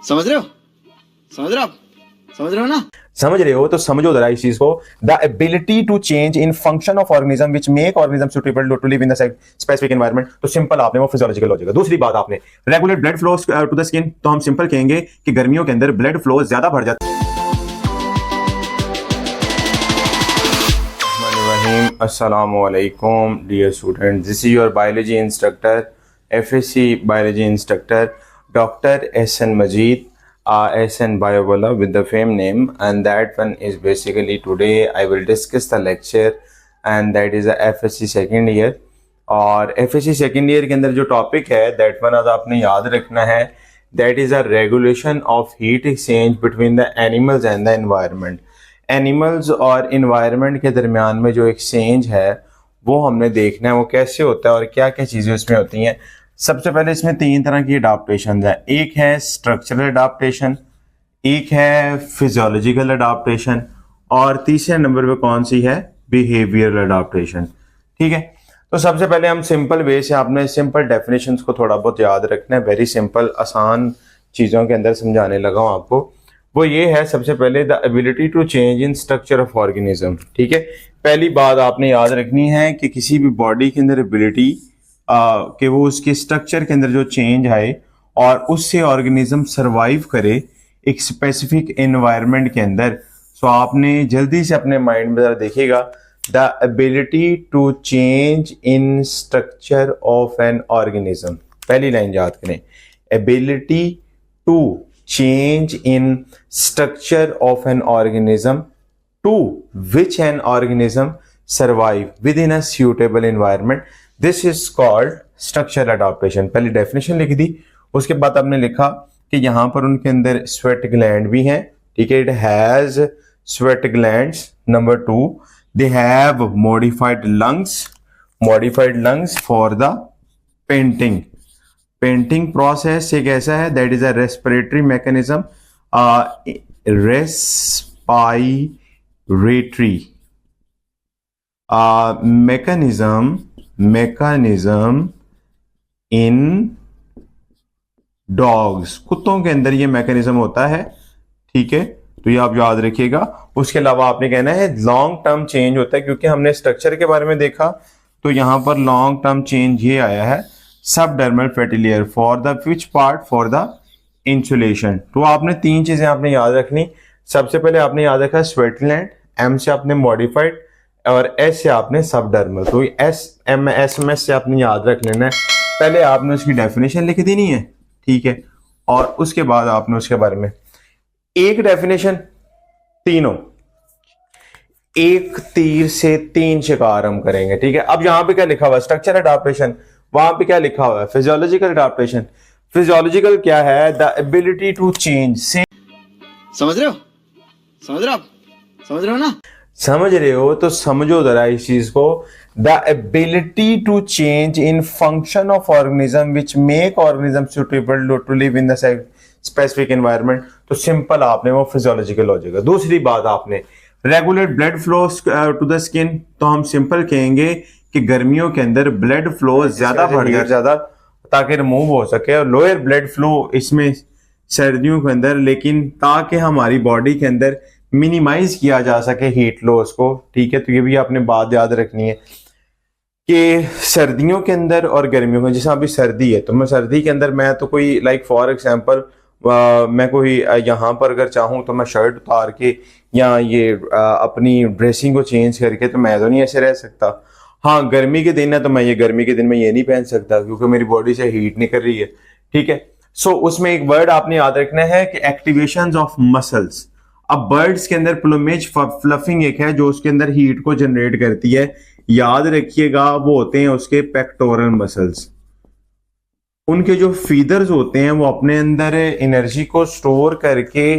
समझ रहे हो? समझ रहे हो आप? समझ रहे हो ना? समझ रहे हो तो समझो जरा इस चीज को। The ability to change in function of organism which make organism suitable to live in the specific environment. तो सिंपल आपने वो फिजियोलॉजिकल लॉजिक है। दूसरी बात आपने regulate blood flow to the skin, तो हम सिंपल कहेंगे कि गर्मियों के अंदर ब्लड फ्लो ज्यादा बढ़ जाता है। अस्सलामु अलैकुम dear student, this is your biology instructor, FSC biology instructor Dr. SN Majid, SN Biobola with the same name, and that one is basically today I will discuss the lecture and that is a FSC second year। और FSC second year के अंदर जो topic है that one आज आपने याद रखना है, that is a regulation of heat exchange between the animals and the environment। Animals और इन्वायरमेंट के दरमियान में जो एक्सचेंज है वो हमने देखना है वो कैसे होता है और क्या क्या चीज़ें उसमें होती हैं। सबसे पहले इसमें तीन तरह की अडाप्टेशन है, एक है स्ट्रक्चरल अडाप्टेशन, एक है फिजियोलॉजिकल अडाप्टेशन और तीसरे नंबर पे कौन सी है, बिहेवियरल अडाप्टेशन। ठीक है, तो सबसे पहले हम सिंपल वे से आपने सिंपल डेफिनेशंस को थोड़ा बहुत याद रखना है। वेरी सिंपल आसान चीज़ों के अंदर समझाने लगा हूँ आपको। वो ये है सबसे पहले the ability to change in structure of organism. ठीक है, पहली बात आपने याद रखनी है कि किसी भी बॉडी के अंदर एबिलिटी कि वो उसके स्ट्रक्चर के अंदर जो चेंज आए और उससे ऑर्गेनिज्म सरवाइव करे एक स्पेसिफिक एनवायरनमेंट के अंदर। सो आपने जल्दी से अपने माइंड में जरा देखिएगा, the ability to change in structure of an organism. पहली लाइन याद करें, ability to change in structure of an organism to which an organism survive within a suitable environment, this is called structural adaptation। पहली definition लिख दी, उसके बाद आपने लिखा कि यहां पर उनके अंदर स्वेट ग्लैंड भी हैं। ठीक है, it has sweat glands. Number 2, they have modified lungs for the painting। Painting process एक ऐसा है that is a respiratory mechanism, respiratory mechanism in dogs. कुत्तों के अंदर ये मैकेनिज्म होता है। ठीक है, तो ये आप याद रखिएगा। उसके अलावा आपने कहना है लॉन्ग टर्म चेंज होता है, क्योंकि हमने स्ट्रक्चर के बारे में देखा तो यहां पर लॉन्ग टर्म चेंज ये आया है subdermal fatty layer for the which part, for the insulation. तो आपने तीन चीजें आपने याद रखनी। सबसे पहले आपने याद रखा स्वेट ग्लैंड, M से आपने मॉडिफाइड और S से आपने सबडर्मल। तो SMS से आपने याद रख लेना है। पहले आपने उसकी डेफिनेशन लिख देनी है। ठीक है, और उसके बाद आपने उसके बारे में एक डेफिनेशन, तीनों एक तीर से तीन शिकार हम करेंगे। ठीक है, अब यहां पे क्या लिखा हुआ है, स्ट्रक्चर अडॉप्टेशन, वहां पे क्या लिखा हुआ है, फिजियोलॉजिकल अडॉप्टेशन। फिजियोलॉजिकल क्या है, द एबिलिटी टू चेंज। समझ रहे हो? समझ रहे हो आप? समझ रहे हो ना? समझ रहे हो तो समझो जरा इस चीज को। The ability to change in function of organism which make organism suitable to live in the specific environment. तो सिंपल आपने वो फिजियोलॉजिकल लॉजिक है। दूसरी बात आपने regulate blood flow to the skin, तो हम सिंपल कहेंगे कि गर्मियों के अंदर ब्लड फ्लो ज्यादा बढ़ गया, ज्यादा ताकि रिमूव हो सके, और लोअर ब्लड फ्लो इसमें सर्दियों के अंदर, लेकिन ताकि हमारी बॉडी के अंदर मिनिमाइज किया जा सके हीट लॉस को। ठीक है, तो ये भी आपने बात याद रखनी है कि सर्दियों के अंदर और गर्मियों में, जैसे अभी सर्दी है तो मैं सर्दी के अंदर मैं तो कोई लाइक फॉर एग्जांपल मैं कोई यहाँ पर अगर चाहूँ तो मैं शर्ट उतार के या ये अपनी ड्रेसिंग को चेंज करके तो मैं तो नहीं ऐसे रह सकता। हाँ, गर्मी के दिन है तो मैं ये गर्मी के दिन में ये नहीं पहन सकता क्योंकि मेरी बॉडी से हीट निकल रही है। ठीक है, सो उसमें एक वर्ड आपने याद रखना है कि एक्टिवेशंस ऑफ मसल्स। अब बर्ड्स के अंदर प्लूमेज फ्लफिंग एक है जो उसके अंदर हीट को जनरेट करती है। याद रखिएगा, वो होते हैं उसके पेक्टोरल मसल्स। उनके जो फीदर्स होते हैं वो अपने अंदर एनर्जी को स्टोर करके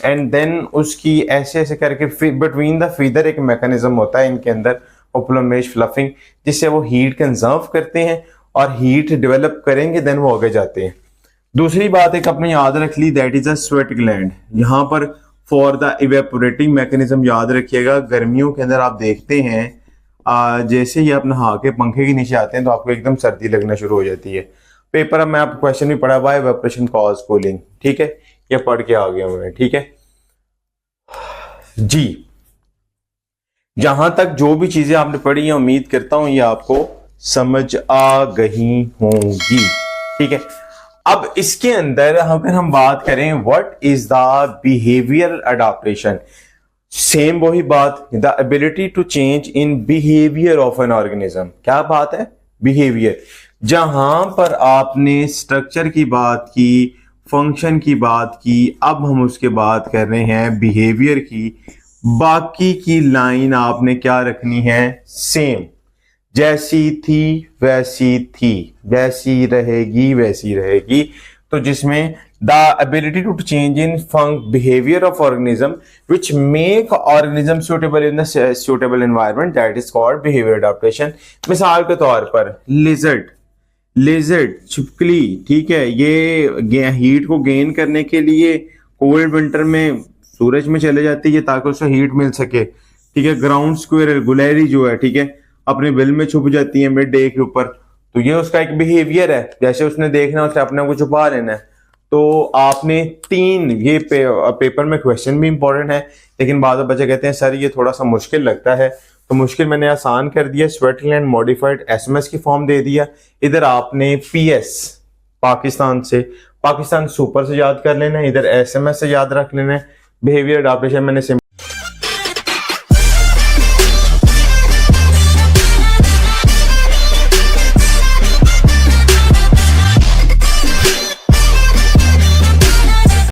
एंड देन उसकी ऐसे ऐसे करके बिटवीन द फीदर एक मैकेनिज्म होता है इनके अंदर, प्लूमेज फ्लफिंग, जिससे वो हीट कंजर्व करते हैं और हीट डेवलप करेंगे, देन वो आगे जाते हैं। दूसरी बात एक अपने याद रख ली, that is a sweat gland. यहां पर फॉर द इवेपोरेटिंग मैकेनिज्म याद रखिएगा। गर्मियों के अंदर आप देखते हैं जैसे ही आप नहा के पंखे के नीचे आते हैं तो आपको एकदम सर्दी लगना शुरू हो जाती है। पेपर में आपको क्वेश्चन भी पढ़ा हुआ है, इवेपोरेशन कॉज कूलिंग। ठीक है, ये पढ़ के आ गया मैं, ठीक है जी। जहां तक जो भी चीजें आपने पढ़ी है उम्मीद करता हूं ये आपको समझ आ गई होंगी, ठीक है। अब इसके अंदर अगर हम बात करें what is the behaviour adaptation, same वही बात, the ability to change in behaviour of an organism. क्या बात है? बिहेवियर। जहां पर आपने स्ट्रक्चर की बात की, फंक्शन की बात की, अब हम उसके बात कर रहे हैं बिहेवियर की। बाकी की लाइन आपने क्या रखनी है? सेम, जैसी थी वैसी थी, जैसी रहेगी वैसी रहेगी। तो जिसमें the ability to change in behaviour of organism which make organism suitable in the suitable environment, that is called behaviour adaptation. मिसाल के तौर पर लिजर्ड छिपकली, ठीक है, ये हीट को गेन करने के लिए कोल्ड विंटर में सूरज में चले जाती है ताकि उसे हीट मिल सके, ठीक है। ग्राउंड स्क्वेरल, गुलेरी जो है, ठीक है, अपने बिल में छुप जाती है मिड डे के ऊपर, तो ये उसका एक बिहेवियर है, जैसे उसने देखना उसने अपने को छुपा लेना है। तो आपने तीन, ये पेपर में क्वेश्चन भी इंपॉर्टेंट है, लेकिन बाद में बच्चे कहते हैं सर ये थोड़ा सा मुश्किल लगता है, तो मुश्किल मैंने आसान कर दिया, स्वेटलैंड मॉडिफाइड एसएमएस की फॉर्म दे दिया। इधर आपने पीएस पाकिस्तान सुपर से याद कर लेना है, इधर एसएमएस से याद रख लेना है। बिहेवियर अडॉप्टेशन मैंने